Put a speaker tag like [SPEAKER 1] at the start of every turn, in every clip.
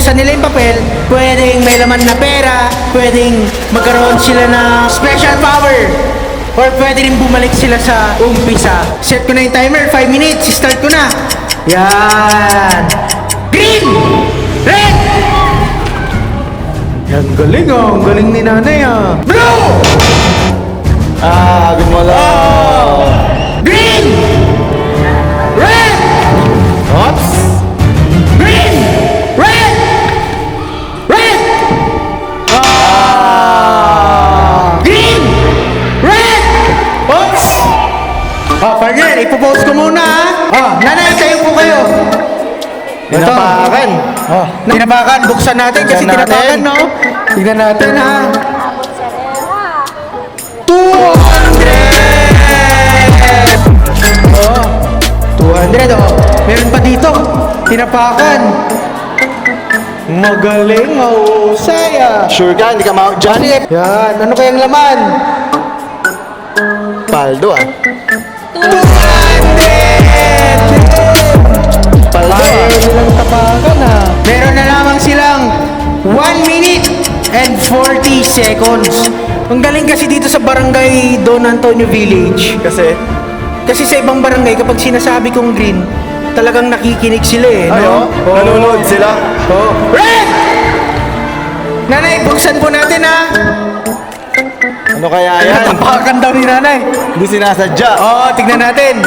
[SPEAKER 1] bubuksan nila yung papel, pwedeng may laman na pera, pwedeng magkaroon sila ng special power, or pwede rin bumalik sila sa umpisa. Set ko na yung timer, 5 minutes, start ko na. Yan. Green! Red! Yan, galing ang galing ni nanay Blue!
[SPEAKER 2] Gumala.
[SPEAKER 1] Green! Red!
[SPEAKER 2] Oops.
[SPEAKER 1] Green! Red! Red! Green! Red! Oops! Partner, ipopost ko muna nanay, tayo po kayo.
[SPEAKER 2] Tinapakan.
[SPEAKER 1] Tinapakan, buksan natin kasi
[SPEAKER 2] Buksan natin.
[SPEAKER 1] tinapakan, no? Tignan natin, 200! 200, meron pa dito. Tinapakan. Magaling, mahusay,
[SPEAKER 2] Sure ka, hindi ka ma-out dyan?
[SPEAKER 1] Yan, ano kayang laman?
[SPEAKER 2] Paldo
[SPEAKER 1] 200!
[SPEAKER 2] Paldo
[SPEAKER 1] Ayaw nilang tapakan, Meron na lamang silang 1 minute and 40 seconds. Ang galing kasi dito sa barangay Don Antonio Village. Kasi sa ibang barangay, kapag sinasabi kong green, talagang nakikinig sila no?
[SPEAKER 2] Nanonood sila.
[SPEAKER 1] Red! Nanay, buksan po natin
[SPEAKER 2] Ano kaya yan?
[SPEAKER 1] Tapakan daw ni nanay.
[SPEAKER 2] Hindi sinasadya.
[SPEAKER 1] Tignan natin.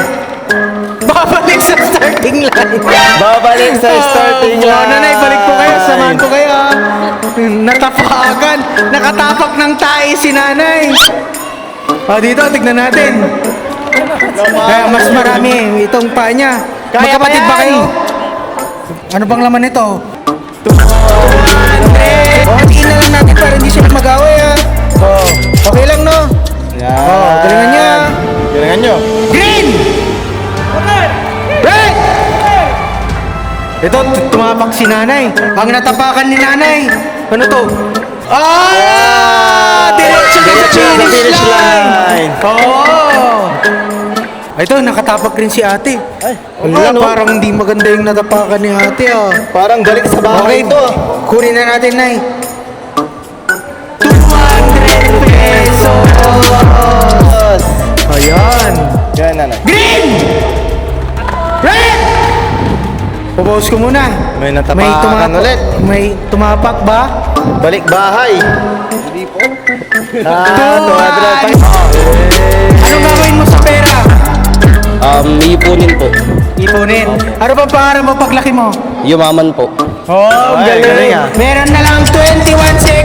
[SPEAKER 1] Babalik sa starting line.
[SPEAKER 2] Babalik sa starting line.
[SPEAKER 1] Nanay, balik po kayo. Samahan ko kayo. Natapakan. Nakatapak ng tae si nanay. Dito, tignan natin. Kaya mas marami itong paa niya.
[SPEAKER 2] Kaya
[SPEAKER 1] Magkapatid
[SPEAKER 2] pa
[SPEAKER 1] ba
[SPEAKER 2] yan?
[SPEAKER 1] kayo? Ano bang laman nito? 200! Hatiin na lang natin para hindi sila mag-away Okay lang, no?
[SPEAKER 2] Yan.
[SPEAKER 1] Galingan niya.
[SPEAKER 2] Galingan nyo.
[SPEAKER 1] Green! Red! Ito, tumapak si nanay. Ang natapakan ni nanay. Ano to? Diretso sa finish line! Ito, nakatapak rin si ate. Wala, parang hindi maganda yung natapakan ni ate
[SPEAKER 2] Parang galing sa bahay ito.
[SPEAKER 1] Kunin na natin, nay. 200 pesos! Ayan.
[SPEAKER 2] Yan, nanay.
[SPEAKER 1] Green! Red! Pupause ko muna.
[SPEAKER 2] May natapakan ulit.
[SPEAKER 1] May tumapak ba?
[SPEAKER 2] Balik bahay. Hindi po. 200 pa.
[SPEAKER 1] Anong gagawin mo sa pera?
[SPEAKER 3] Ipunin po.
[SPEAKER 1] Ipunin. Ano ba pangarap mo paglaki mo?
[SPEAKER 3] Yumaman po.
[SPEAKER 1] Galing.
[SPEAKER 2] galing,
[SPEAKER 1] Meron na lang 21 seconds.